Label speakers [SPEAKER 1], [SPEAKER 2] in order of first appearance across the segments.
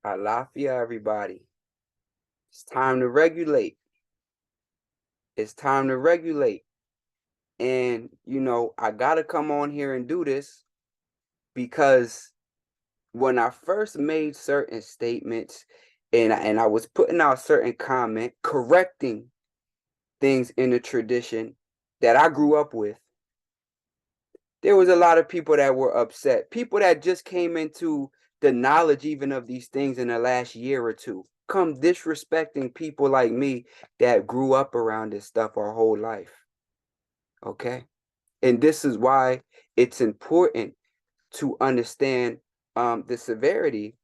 [SPEAKER 1] Alafia, everybody. It's time to regulate. It's time to regulate. And, I got to come on here and do this because when I first made certain statements and I was putting out certain comment, correcting things in the tradition that I grew up with, there was a lot of people that were upset. People that just came into the knowledge even of these things in the last year or two, come disrespecting people like me that grew up around this stuff our whole life. Okay. And this is why it's important to understand the severity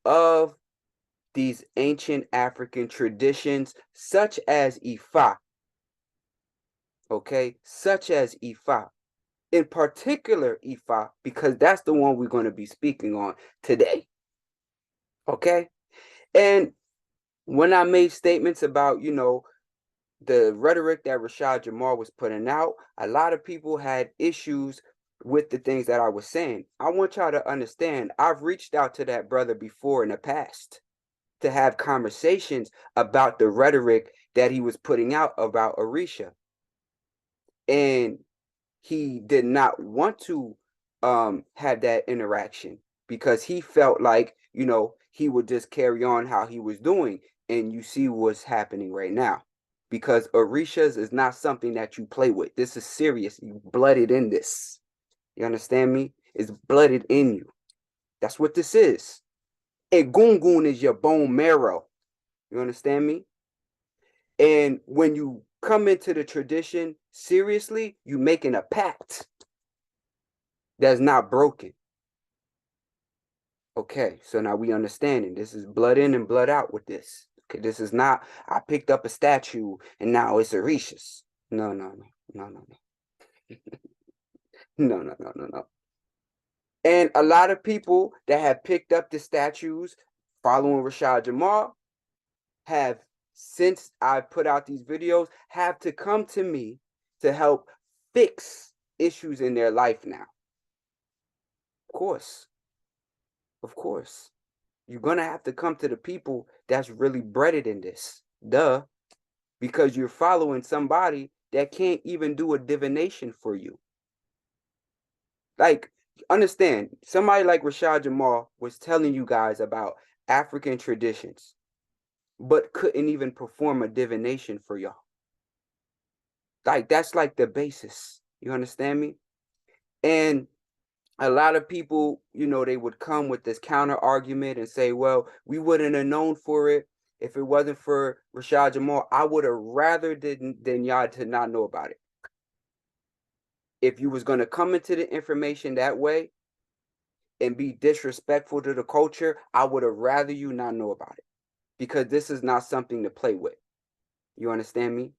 [SPEAKER 1] of these ancient African traditions, such as Ifa. Okay. Such as Ifa. In particular, Ifa, because that's the one we're going to be speaking on today. Okay. And when I made statements about, the rhetoric that Rashad Jamal was putting out, a lot of people had issues with the things that I was saying. I want y'all to understand, I've reached out to that brother before in the past to have conversations about the rhetoric that he was putting out about Orisha. And he did not want to have that interaction because he felt like, he would just carry on how he was doing. And you see what's happening right now. Because Orishas is not something that you play with. This is serious. You blooded in this. You understand me? It's blooded in you. That's what this is. Egungun is your bone marrow. You understand me? And when you come into the tradition seriously, you making a pact that's not broken. Okay, so now we understanding this is blood in and blood out with this. Okay, this is not I picked up a statue and now it's Orishas. No, no, no, no, no, no. No, no, no, no, no. And a lot of people that have picked up the statues following Rashad Jamal have, since I put out these videos, have to come to me to help fix issues in their life now. Of course. Of course. You're going to have to come to the people that's really breaded in this. Duh. Because you're following somebody that can't even do a divination for you. Like, understand, somebody like Rashad Jamal was telling you guys about African traditions, but couldn't even perform a divination for y'all. Like, that's like the basis. You understand me? And a lot of people, they would come with this counter argument and say, well, we wouldn't have known for it if it wasn't for Rashad Jamal. I would have rather than y'all to not know about it. If you was going to come into the information that way and be disrespectful to the culture, I would have rather you not know about it because this is not something to play with. You understand me?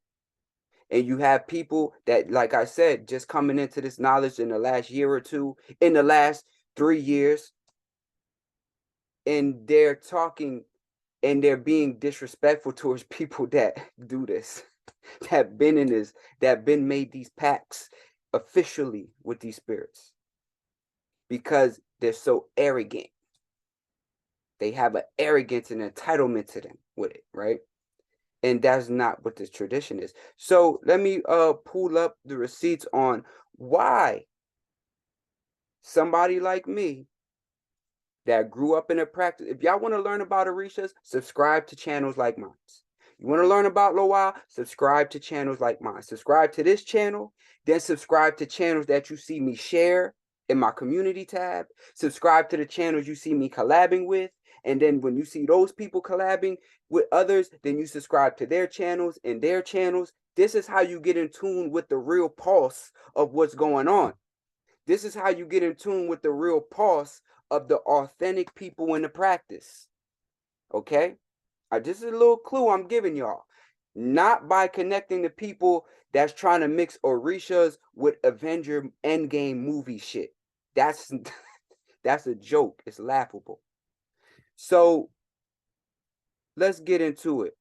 [SPEAKER 1] And you have people that, like I said, just coming into this knowledge in the last year or two, in the last 3 years, and they're talking and they're being disrespectful towards people that do this, that been in this, that been made these pacts officially with these spirits because they're so arrogant. They have an arrogance and entitlement to them with it, right? And that's not what this tradition is. So let me pull up the receipts on why somebody like me that grew up in a practice. If y'all want to learn about Orishas, subscribe to channels like mine. You want to learn about Loa, subscribe to channels like mine. Subscribe to this channel, then subscribe to channels that you see me share in my community tab. Subscribe to the channels you see me collabing with. And then when you see those people collabing with others, then you subscribe to their channels and their channels. This is how you get in tune with the real pulse of what's going on. This is how you get in tune with the real pulse of the authentic people in the practice. Okay? This is a little clue I'm giving y'all. Not by connecting the people that's trying to mix Orishas with Avenger Endgame movie shit. That's that's a joke. It's laughable. So let's get into it.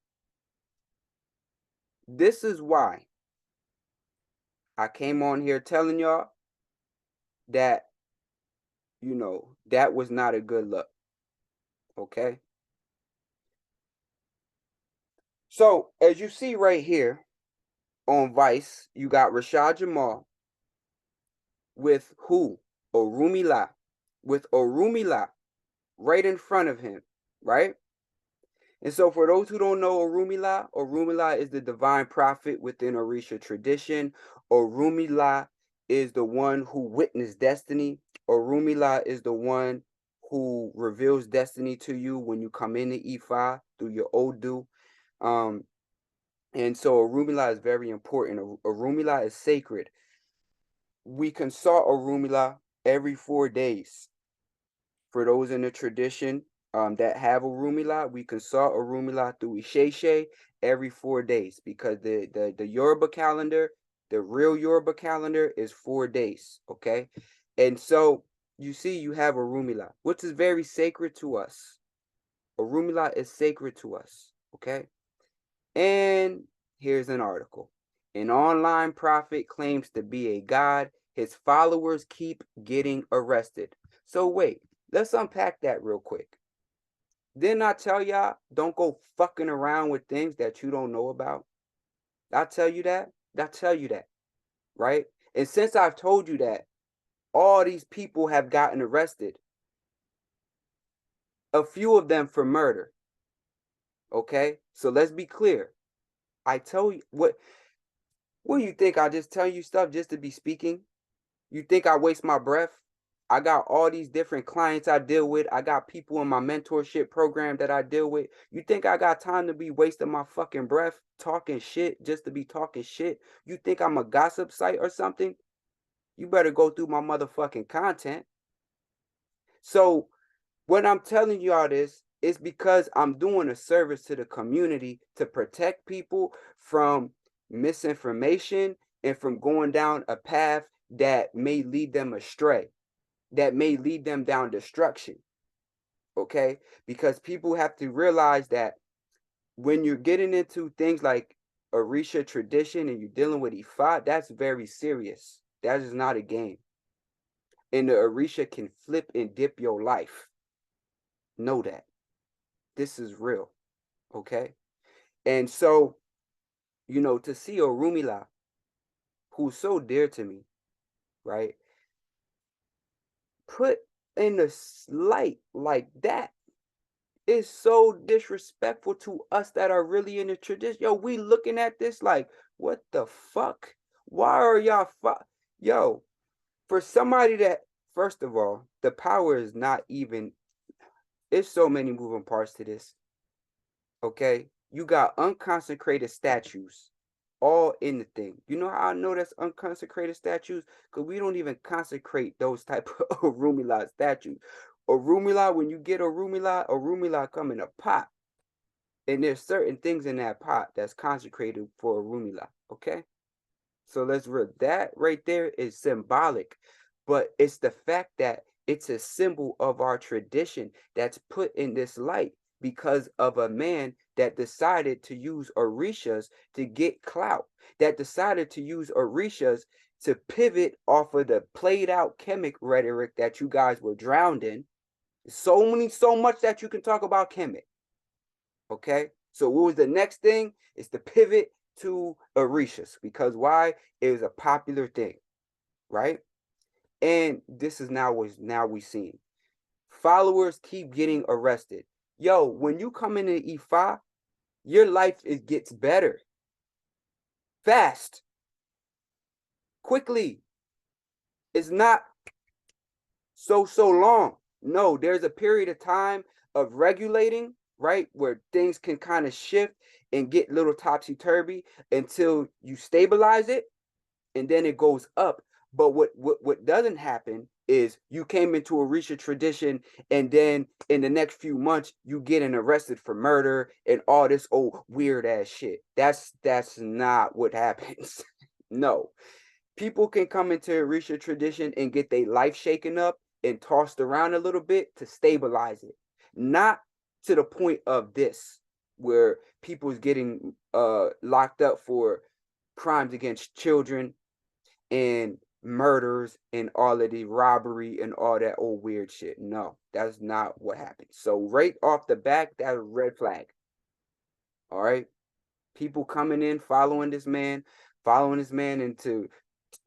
[SPEAKER 1] This is why I came on here telling y'all that, that was not a good look. Okay. So as you see right here on Vice, you got Rashad Jamal with who? Orumila. With Orumila right in front of him, right? And so for those who don't know Orumila, Orumila is the divine prophet within Orisha tradition. Orumila is the one who witnessed destiny. Orumila is the one who reveals destiny to you when you come into Ifa through your Odu. And so Orumila is very important. Orumila is sacred. We consult Orumila every 4 days. For those in the tradition that have Orumila, we consult Orumila through Isheshe every 4 days, because the Yoruba calendar, the real Yoruba calendar, is 4 days, okay? And so you see you have Orumila, which is very sacred to us. Orumila is sacred to us, okay? And here's an article. An online prophet claims to be a god. His followers keep getting arrested. So wait, let's unpack that real quick. Didn't I tell y'all, don't go fucking around with things that you don't know about? I tell you that? I tell you that, right? And since I've told you that, all these people have gotten arrested. A few of them for murder. Okay? So let's be clear. I tell you, what you think? I just tell you stuff just to be speaking? You think I waste my breath? I got all these different clients I deal with. I got people in my mentorship program that I deal with. You think I got time to be wasting my fucking breath talking shit just to be talking shit? You think I'm a gossip site or something? You better go through my motherfucking content. So when I'm telling you all this, it's because I'm doing a service to the community to protect people from misinformation and from going down a path that may lead them astray, that may lead them down destruction. Okay? Because people have to realize that when you're getting into things like Orisha tradition and you're dealing with Ifa, that's very serious. That is not a game. And the Orisha can flip and dip your life. Know that. This is real. Okay? And so, you know, to see Orumila, who's so dear to me, right, put in a light like that is so disrespectful to us that are really in the tradition. Yo, we looking at this like, what the fuck? Why are y'all Yo, for somebody that, first of all, the power is not even, there's so many moving parts to this. Okay? You got unconsecrated statues all in the thing. You know how I know that's unconsecrated statues? Because we don't even consecrate those type of Orumila statues. Orumila, when you get Orumila come in a pot. And there's certain things in that pot that's consecrated for Orumila, okay? So let's read that right there is symbolic, but it's the fact that it's a symbol of our tradition that's put in this light because of a man that decided to use Orishas to get clout, that decided to use Orishas to pivot off of the played out Kemet rhetoric that you guys were drowned in. So much that you can talk about Kemet. Okay, so what was the next thing? Is the pivot to Orishas, because why? It was a popular thing, right? And this is now we seeing followers keep getting arrested. Yo, when you come into Ifa, your life gets better, fast, quickly. It's not so long. No, there's a period of time of regulating, right, where things can kind of shift and get a little topsy-turvy until you stabilize it, and then it goes up. But what doesn't happen is you came into Orisha tradition, and then in the next few months you getting arrested for murder and all this old weird ass shit. That's not what happens. No. People can come into Orisha tradition and get their life shaken up and tossed around a little bit to stabilize it. Not to the point of this, where people's getting locked up for crimes against children and murders and all of the robbery and all that old weird shit. No, that's not what happened. So right off the back, that's a red flag. All right. People coming in, following this man into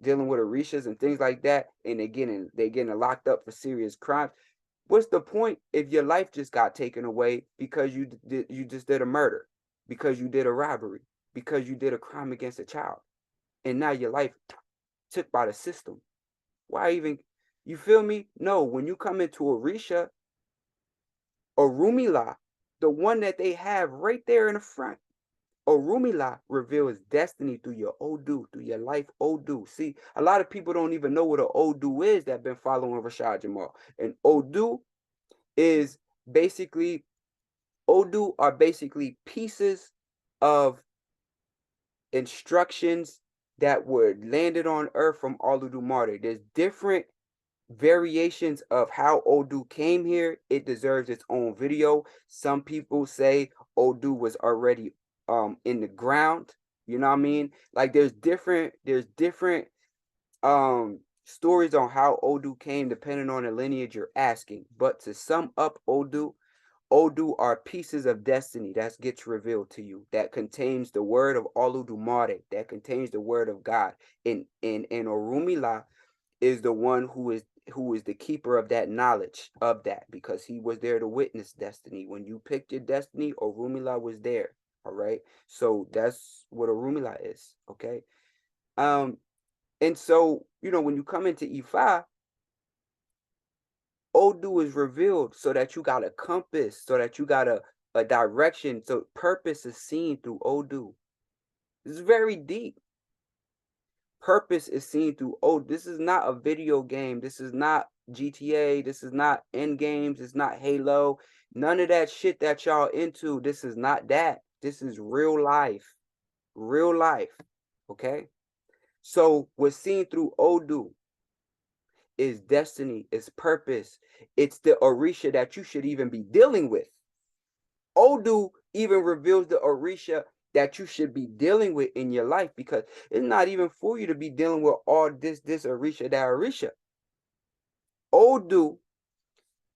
[SPEAKER 1] dealing with Orishas and things like that, and they're getting locked up for serious crimes. What's the point if your life just got taken away because you just did a murder, because you did a robbery, because you did a crime against a child, and now your life took by the system? Why even, you feel me? No, when you come into Orisha or Rumila, the one that they have right there in the front, Orumila reveals destiny through your Odu, through your life Odu. See, a lot of people don't even know what an Odu is that have been following Rashad Jamal. And Odu is basically, Odu are basically pieces of instructions that were landed on earth from Oludumare. There's different variations of how Odu came here. It deserves its own video. Some people say Odu was already in the ground. You know what I mean? Like there's different stories on how Odu came depending on the lineage you're asking. But to sum up Odu are pieces of destiny that gets revealed to you, that contains the word of Oludumare, that contains the word of God. And Orumila is the one who is the keeper of that knowledge of that, because he was there to witness destiny. When you picked your destiny, Orumila was there. All right. So that's what Orumila is. Okay. And so, when you come into Ifa, Odu is revealed so that you got a compass, so that you got a direction. So purpose is seen through Odu. This is very deep. Purpose is seen through Odu. This is not a video game. This is not GTA. This is not Endgames. It's not Halo. None of that shit that y'all into. This is not that. This is real life. Real life. Okay? So what's seen through Odu is destiny, is purpose. It's the Orisha that you should even be dealing with. Odu even reveals the Orisha that you should be dealing with in your life, because it's not even for you to be dealing with all this Orisha, that Orisha. Odu,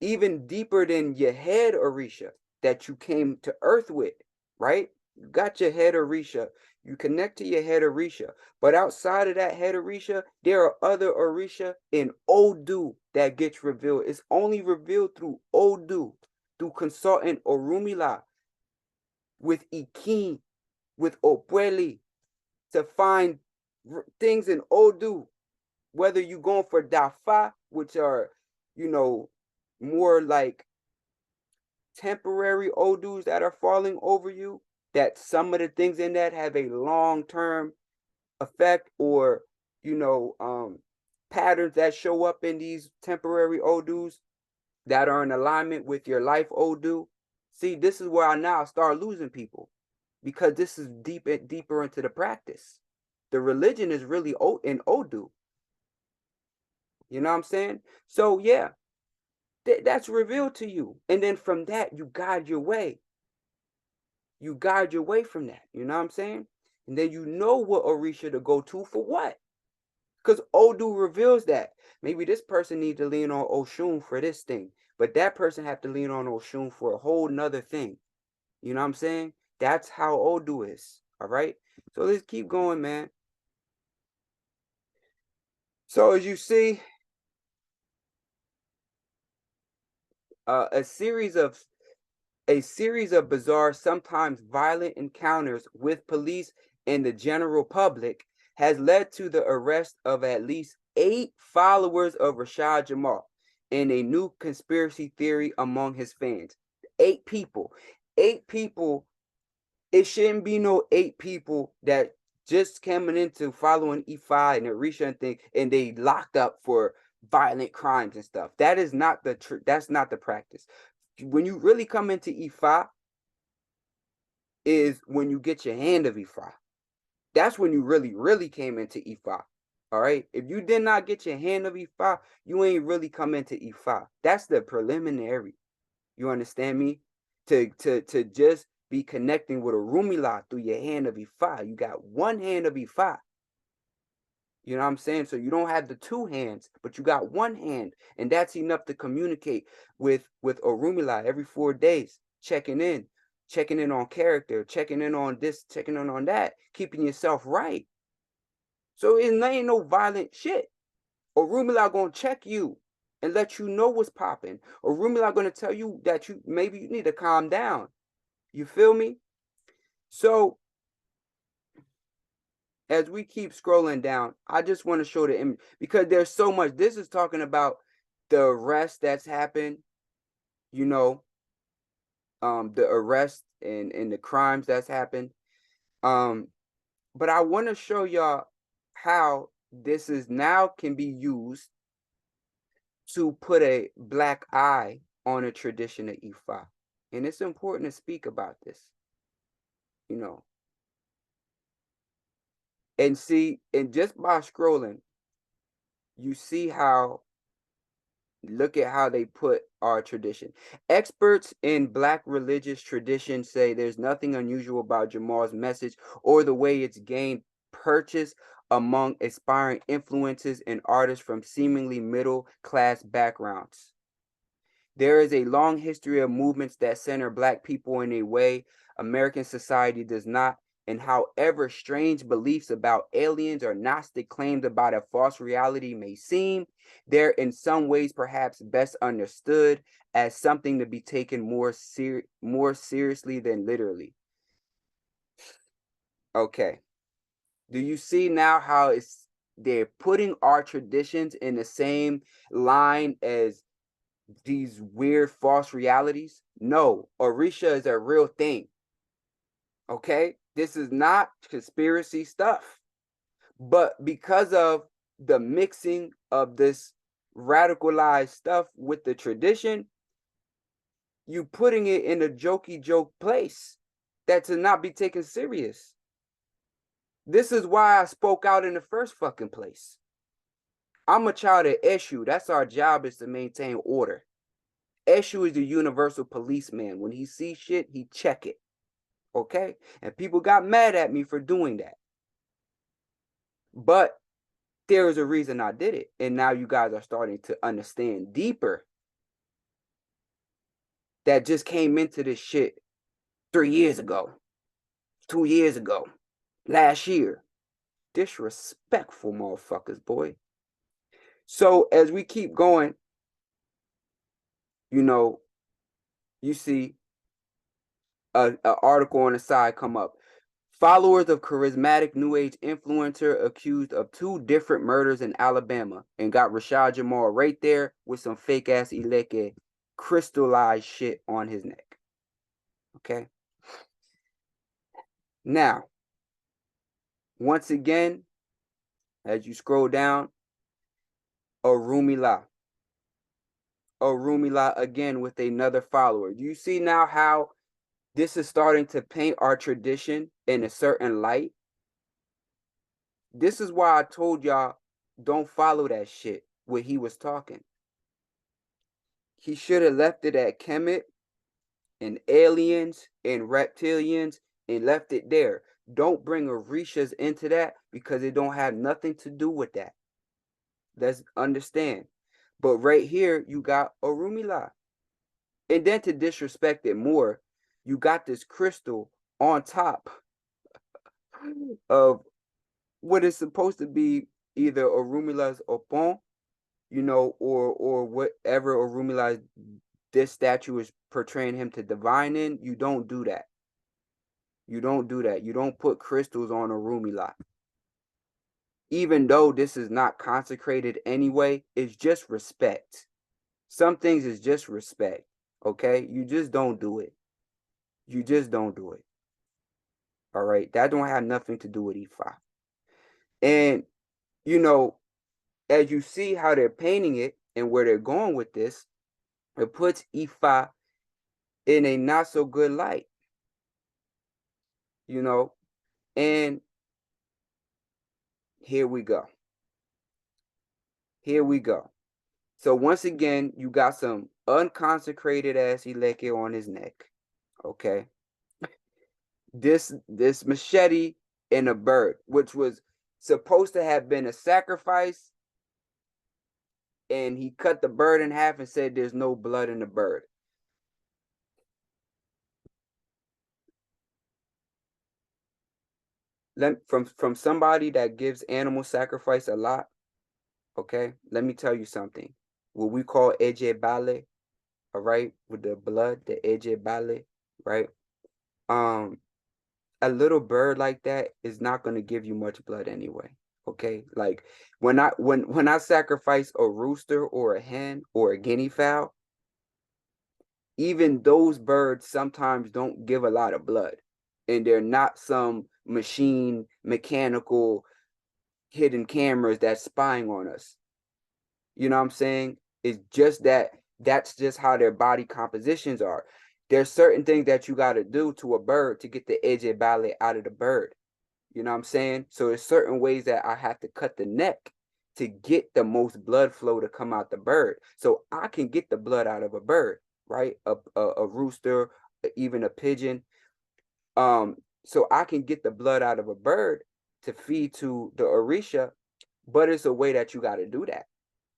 [SPEAKER 1] even deeper than your head Orisha that you came to earth with, right? You got your head Orisha. You connect to your head Orisha. But outside of that head Orisha, there are other Orisha in Odu that gets revealed. It's only revealed through Odu, through consultant Orumila, with Ikin, with Opweli, to find things in Odu. Whether you're going for Dafa, which are, more like temporary Odus that are falling over you, that some of the things in that have a long-term effect, or patterns that show up in these temporary Odus that are in alignment with your life Odu. See, this is where I now start losing people, because this is deeper into the practice. The religion is really in Odu. You know what I'm saying? So yeah, that's revealed to you. And then from that, you guide your way. You guide your way from that. You know what I'm saying? And then you know what Orisha to go to for what. Because Odu reveals that. Maybe this person needs to lean on Oshun for this thing, but that person have to lean on Oshun for a whole nother thing. You know what I'm saying? That's how Odu is. All right? So let's keep going, man. So as you see, a series of bizarre, sometimes violent encounters with police and the general public has led to the arrest of at least 8 followers of Rashad Jamal and a new conspiracy theory among his fans. 8 people. 8 people. It shouldn't be no 8 people that just coming into following E5 and Orisha and thing, and they locked up for violent crimes and stuff. That is not that's not the practice. When you really come into Ifa is when you get your hand of Ifa. That's when you really came into Ifa. All right. If you did not get your hand of Ifa, you ain't really come into Ifa. That's the preliminary. You understand me? To just be connecting with a Rumila through your hand of Ifa. You got one hand of Ifa. You know what I'm saying? So you don't have the two hands, but you got one hand, and that's enough to communicate with Orumila every 4 days, checking in on character, checking in on this, checking in on that, keeping yourself right. So it ain't no violent shit. Orumila gonna check you and let you know what's popping. Orumila gonna tell you that maybe you need to calm down. You feel me? So as we keep scrolling down, I just want to show the image because there's so much. This is talking about the arrest that's happened, you know, the arrest and the crimes that's happened. But I want to show y'all how this is now can be used to put a black eye on a tradition of Ifa. And it's important to speak about this, you know. And see, and just by scrolling, you see how, look at how they put our tradition. Experts in Black religious tradition say there's nothing unusual about Jamal's message or the way it's gained purchase among aspiring influences and artists from seemingly middle-class backgrounds. There is a long history of movements that center Black people in a way American society does not, and however strange beliefs about aliens or Gnostic claims about a false reality may seem, they're in some ways perhaps best understood as something to be taken more seriously than literally. Okay. Do you see now how they're putting our traditions in the same line as these weird false realities? No, Orisha is a real thing. Okay? This is not conspiracy stuff. But because of the mixing of this radicalized stuff with the tradition, you putting it in a jokey joke place that to not be taken serious. This is why I spoke out in the first fucking place. I'm a child of Eshu. That's our job, is to maintain order. Eshu is the universal policeman. When he sees shit, he check it. Okay? And people got mad at me for doing that. But there is a reason I did it. And now you guys are starting to understand deeper that just came into this shit 3 years ago, 2 years ago, last year. Disrespectful motherfuckers, boy. So as we keep going, you know, you see an article on the side come up. Followers of charismatic New Age influencer accused of 2 different murders in Alabama, and got Rashad Jamal right there with some fake ass Ileke crystallized shit on his neck. Okay. Now, once again, as you scroll down, Orumila again with another follower. Do you see now how this is starting to paint our tradition in a certain light? This is why I told y'all don't follow that shit where he was talking. He should have left it at Kemet and aliens and reptilians and left it there. Don't bring Orishas into that because it don't have nothing to do with that. Let's understand. But right here, you got Orumila. And then to disrespect it more, you got this crystal on top of what is supposed to be either Orumila's Opon, you know, or whatever Orumila this statue is portraying him to divine in. You don't do that. You don't do that. You don't put crystals on Orumila. Even though this is not consecrated anyway, it's just respect. Some things is just respect. Okay? You just don't do it. You just don't do it. All right? That don't have nothing to do with Ifa. And, you know, as you see how they're painting it and where they're going with this, it puts Ifa in a not so good light. You know? And here we go. Here we go. So once again, you got some unconsecrated ass Ileke on his neck. Okay. This machete and a bird, which was supposed to have been a sacrifice, and he cut the bird in half and said there's no blood in the bird. From somebody that gives animal sacrifice a lot, okay, let me tell you something. What we call eje bale, all right, with the blood, the eje bale, right? A little bird like that is not going to give you much blood anyway. Okay, like when I sacrifice a rooster or a hen or a guinea fowl, even those birds sometimes don't give a lot of blood, and they're not some machine mechanical hidden cameras that's spying on us. You know what I'm saying? It's just that's just how their body compositions are. There's certain things that you got to do to a bird to get the eje bale out of the bird. You know what I'm saying? So there's certain ways that I have to cut the neck to get the most blood flow to come out the bird. So I can get the blood out of a bird, right? A rooster, even a pigeon. So I can get the blood out of a bird to feed to the Orisha, but it's a way that you got to do that.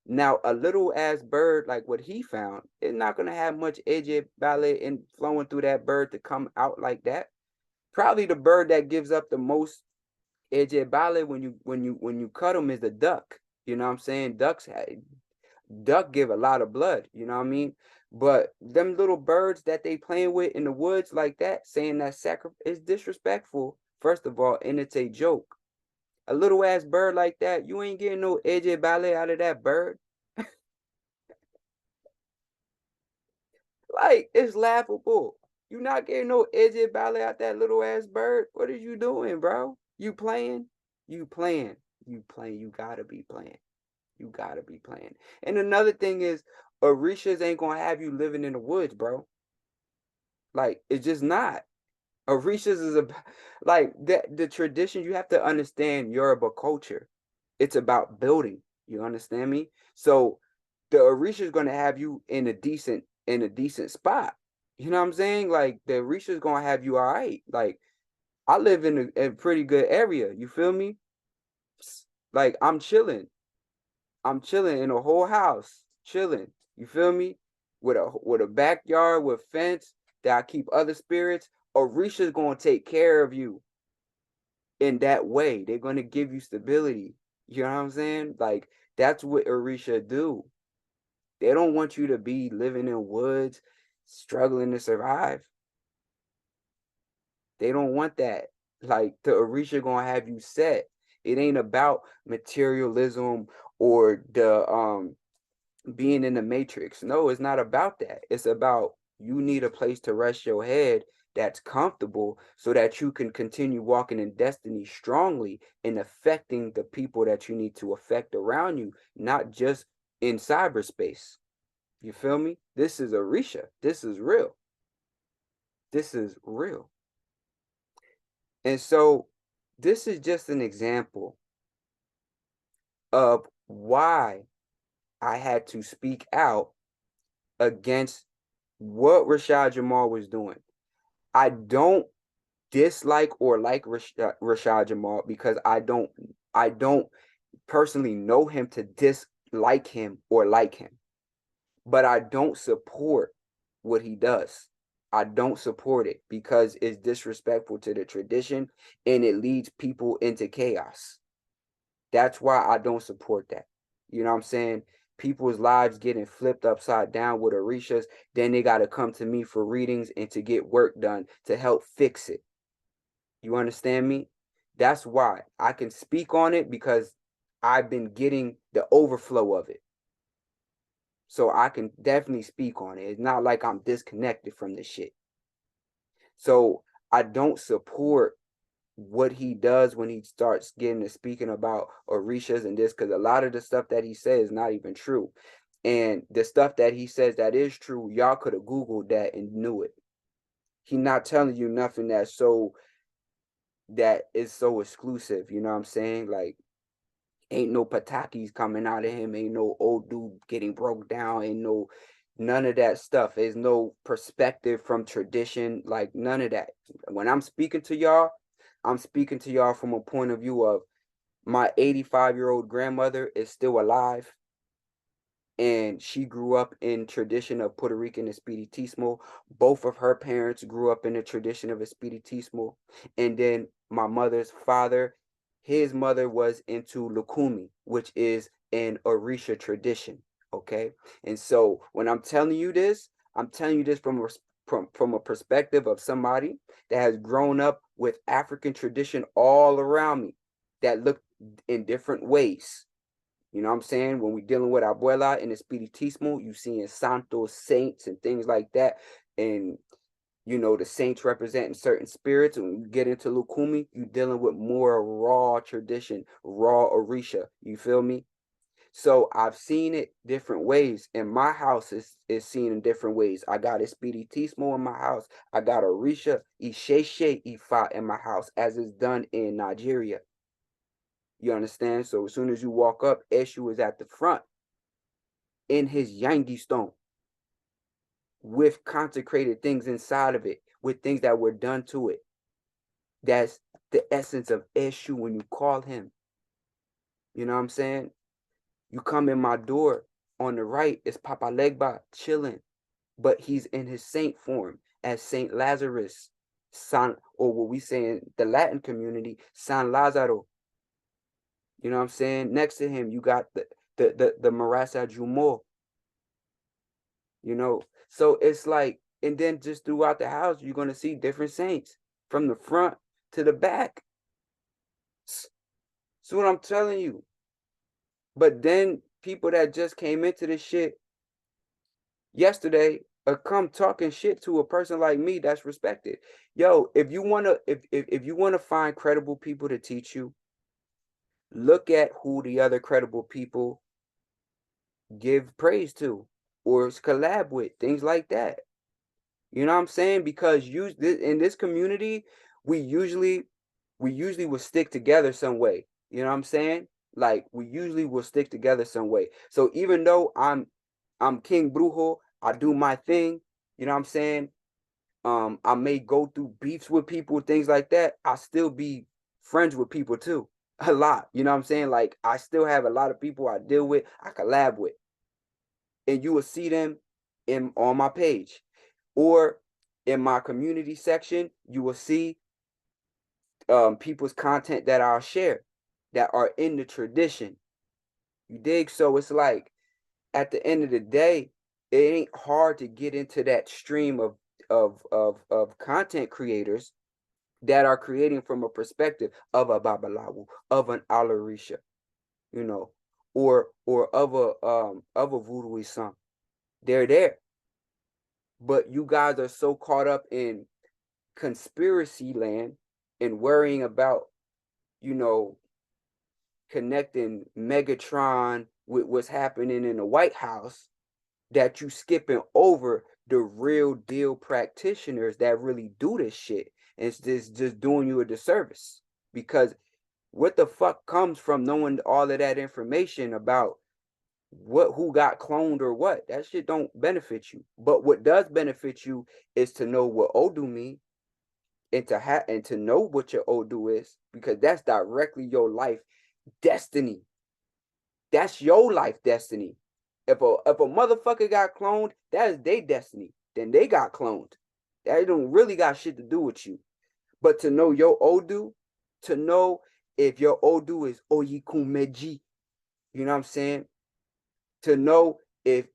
[SPEAKER 1] Now, a little ass bird like what he found is not going to have much eje bale in flowing through that bird to come out like that. Probably the bird that gives up the most eje bale when you cut them is the duck. You know what I'm saying? Duck give a lot of blood. You know what I mean? But them little birds that they playing with in the woods like that, saying that sacrifice is disrespectful. First of all, and it's a joke. A little ass bird like that, you ain't getting no eje bale out of that bird. Like, it's laughable. You not getting no eje bale out that little ass bird. What are you doing, bro? You playing? You playing? You playing? You gotta be playing. You gotta be playing. And another thing is, Orishas ain't gonna have you living in the woods, bro. Like, it's just not. Orishas is like that. The tradition, you have to understand Yoruba culture. It's about building. You understand me? So the Orisha is gonna have you in a decent spot. You know what I'm saying? Like the Orisha is gonna have you all right. Like I live in a pretty good area. You feel me? Like I'm chilling. I'm chilling in a whole house, chilling. You feel me? With a backyard with fence that I keep other spirits. Orisha's gonna take care of you in that way. They're gonna give you stability. You know what I'm saying? Like that's what Orisha do. They don't want you to be living in woods, struggling to survive. They don't want that. Like the Orisha gonna have you set. It ain't about materialism or the being in the matrix. No, it's not about that. It's about you need a place to rest your head that's comfortable so that you can continue walking in destiny strongly and affecting the people that you need to affect around you, not just in cyberspace. You feel me? This is Orisha. This is real. This is real. And so this is just an example of why I had to speak out against what Rashad Jamal was doing. I don't dislike or like Rashad Jamal because I don't personally know him to dislike him or like him. But I don't support what he does. I don't support it because it's disrespectful to the tradition and it leads people into chaos. That's why I don't support that. You know what I'm saying? People's lives getting flipped upside down with Orishas, then they got to come to me for readings and to get work done to help fix it. You understand me? That's why I can speak on it because I've been getting the overflow of it. So I can definitely speak on it. It's not like I'm disconnected from the shit. So I don't support what he does when he starts getting to speaking about Orishas and this, because a lot of the stuff that he says is not even true. And the stuff that he says that is true, y'all could have Googled that and knew it. He's not telling you nothing that is so exclusive. You know what I'm saying? Like, ain't no patakis coming out of him. Ain't no old dude getting broke down. Ain't no none of that stuff. There's no perspective from tradition. Like none of that. When I'm speaking to y'all, I'm speaking to y'all from a point of view of My 85-year-old grandmother is still alive, and she grew up in tradition of Puerto Rican Espiritismo. Both of her parents grew up in the tradition of Espiritismo. And then my mother's father, his mother was into Lukumi, which is an Orisha tradition. Okay. And so when I'm telling you this, I'm telling you this from a perspective of somebody that has grown up with African tradition all around me that look in different ways. You know what I'm saying? When we're dealing with Abuela and Espiritismo, you seeing santos, saints, and things like that. And, you know, the saints representing certain spirits. And when you get into Lukumi, you're dealing with more raw tradition, raw Orisha. You feel me? So I've seen it different ways. And my house is seen in different ways. I got Espiritismo in my house. I got Orisha, Isheshe, Ifa in my house, as is done in Nigeria. You understand? So as soon as you walk up, Eshu is at the front in his Yangi stone with consecrated things inside of it, with things that were done to it. That's the essence of Eshu when you call him. You know what I'm saying? You come in my door, on the right is Papa Legba chilling, but he's in his saint form as Saint Lazarus, or what we say in the Latin community, San Lazaro. You know what I'm saying? Next to him, you got the Rashad Jamal. You know, so it's like, and then just throughout the house, you're gonna see different saints from the front to the back. That's what I'm telling you. But then people that just came into this shit yesterday come talking shit to a person like me that's respected. Yo, if you wanna find credible people to teach you, look at who the other credible people give praise to or collab with, things like that. You know what I'm saying? Because in this community, we usually will stick together some way. You know what I'm saying? Like we usually will stick together some way. So even though I'm King Brujo, I do my thing, you know what I'm saying? I may go through beefs with people, things like that. I still be friends with people too. A lot. You know what I'm saying? Like I still have a lot of people I deal with, I collab with. And you will see them on my page. Or in my community section, you will see people's content that I'll share that are in the tradition. You dig? So it's like at the end of the day, it ain't hard to get into that stream of content creators that are creating from a perspective of a Babalawu, of an Alarisha, you know, or of a voodoo Islam. They're there. But you guys are so caught up in conspiracy land and worrying about, you know, connecting Megatron with what's happening in the White House that you skipping over the real deal practitioners that really do this shit. And it's just doing you a disservice, because what the fuck comes from knowing all of that information about who got cloned or what? That shit don't benefit you. But what does benefit you is to know what Odu mean, and to know what your Odu is, because that's directly your life destiny. That's your life destiny. If a motherfucker got cloned, that is their destiny. Then they got cloned. That don't really got shit to do with you. But to know your Odu, to know if your Odu is Oyikumeji, you know what I'm saying? To know if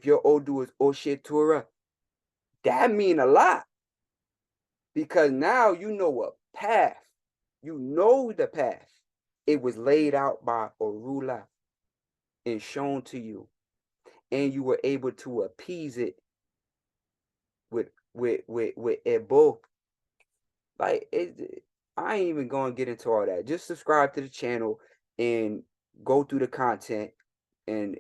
[SPEAKER 1] your Odu is Oshetura, that mean a lot. Because now you know a path. You know the path. It was laid out by Orula and shown to you. And you were able to appease it with Ebo. Like I ain't even gonna get into all that. Just subscribe to the channel and go through the content and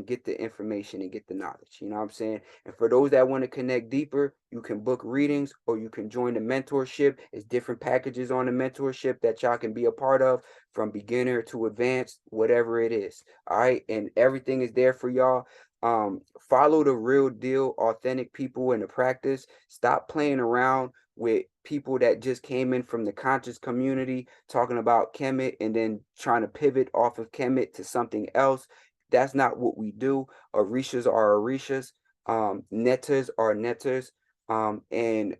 [SPEAKER 1] get the information and get the knowledge. You know what I'm saying? And for those that want to connect deeper, you can book readings or you can join the mentorship. It's different packages on the mentorship that y'all can be a part of, from beginner to advanced, whatever it is. All right. And everything is there for y'all. Follow the real deal, authentic people in the practice. Stop playing around with people that just came in from the conscious community talking about Kemet and then trying to pivot off of Kemet to something else. That's not what we do. Orishas are Orishas. Nettas are Nettas. And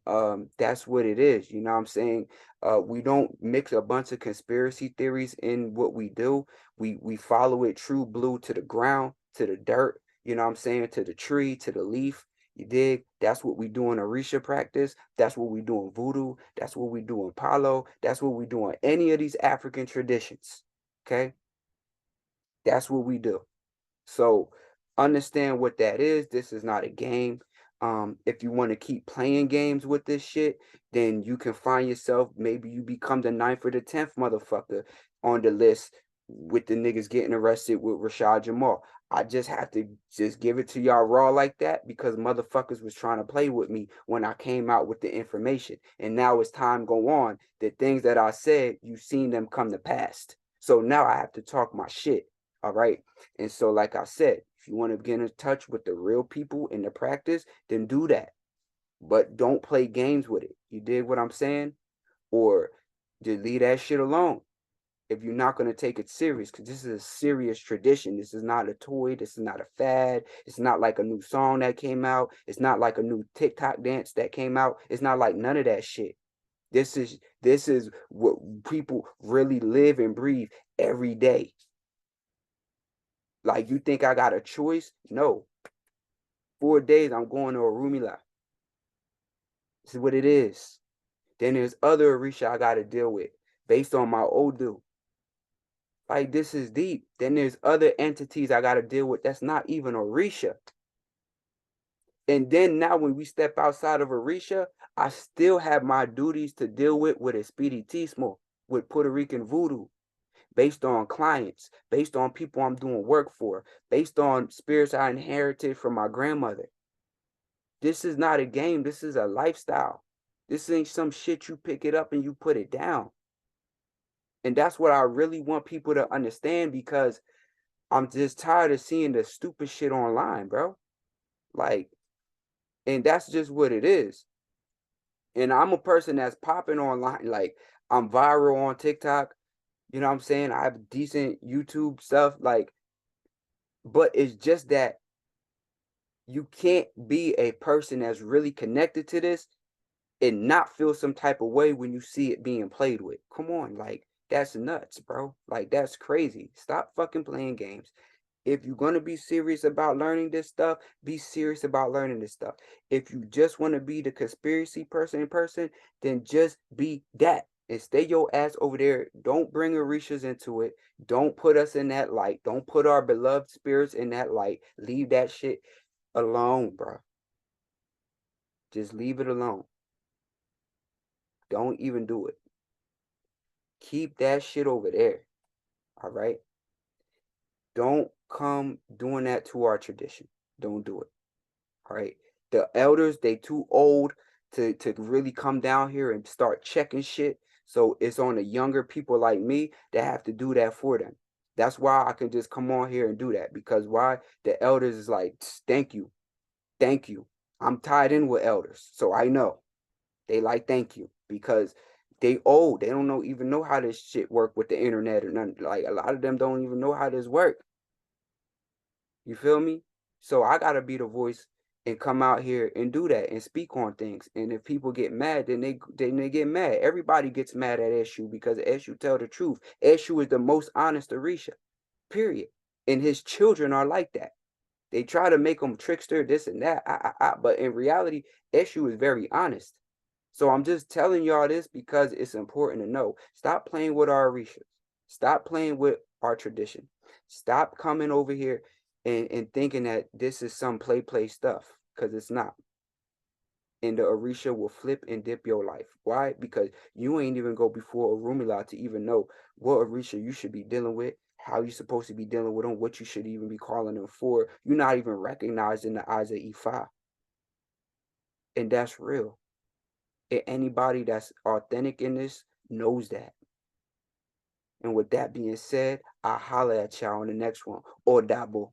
[SPEAKER 1] that's what it is. You know what I'm saying? We don't mix a bunch of conspiracy theories in what we do. We follow it true blue to the ground, to the dirt, you know what I'm saying, to the tree, to the leaf. You dig? That's what we do in Orisha practice. That's what we do in voodoo. That's what we do in Palo. That's what we do in any of these African traditions. Okay? That's what we do. So understand what that is. This is not a game. If you want to keep playing games with this shit, then you can find yourself, maybe you become the 9th or the 10th motherfucker on the list with the niggas getting arrested with Rashad Jamal. I just have to just give it to y'all raw like that because motherfuckers was trying to play with me when I came out with the information. And now as time go on, the things that I said, you've seen them come to pass. So now I have to talk my shit. All right. And so, like I said, if you want to get in touch with the real people in the practice, then do that. But don't play games with it. You dig what I'm saying? Or just leave that shit alone if you're not going to take it serious, because this is a serious tradition. This is not a toy. This is not a fad. It's not like a new song that came out. It's not like a new TikTok dance that came out. It's not like none of that shit. This is what people really live and breathe every day. Like, you think I got a choice? No. 4 days, I'm going to Orumila. This is what it is. Then there's other Orisha I got to deal with based on my Odu. Like, this is deep. Then there's other entities I got to deal with that's not even Orisha. And then now when we step outside of Orisha, I still have my duties to deal with Espiritismo, with Puerto Rican voodoo, based on clients, based on people I'm doing work for, based on spirits I inherited from my grandmother. This is not a game. This is a lifestyle. This ain't some shit you pick it up and you put it down. And that's what I really want people to understand, because I'm just tired of seeing the stupid shit online, bro. Like, and that's just what it is. And I'm a person that's popping online. Like, I'm viral on TikTok. You know what I'm saying? I have decent YouTube stuff. Like, but it's just that you can't be a person that's really connected to this and not feel some type of way when you see it being played with. Come on, like, that's nuts, bro. Like, that's crazy. Stop fucking playing games. If you're going to be serious about learning this stuff, be serious about learning this stuff. If you just want to be the conspiracy person in person, then just be that and stay your ass over there. Don't bring Orishas into it. Don't put us in that light. Don't put our beloved spirits in that light. Leave that shit alone, bro. Just leave it alone. Don't even do it. Keep that shit over there. All right? Don't come doing that to our tradition. Don't do it. All right? The elders, they too old to really come down here and start checking shit. So it's on the younger people like me that have to do that for them. That's why I can just come on here and do that. Because why? The elders is like, thank you. Thank you. I'm tied in with elders. So I know. They like thank you because they old. They don't even know how this shit work with the internet or nothing. Like, a lot of them don't even know how this work. You feel me? So I gotta be the voice and come out here and do that and speak on things. And if people get mad, then they get mad. Everybody gets mad at Eshu because Eshu tell the truth. Eshu is the most honest Orisha, period. And his children are like that. They try to make him trickster, this and that. But in reality, Eshu is very honest. So I'm just telling y'all this because it's important to know. Stop playing with our Orishas. Stop playing with our tradition. Stop coming over here and thinking that this is some play stuff, because it's not. And the Orisha will flip and dip your life. Why? Because you ain't even go before Orumila to even know what Orisha you should be dealing with, how you supposed to be dealing with them, what you should even be calling them for. You're not even recognized in the eyes of Ifa. And that's real. And anybody that's authentic in this knows that. And with that being said, I'll holler at y'all on the next one. Or Dabo.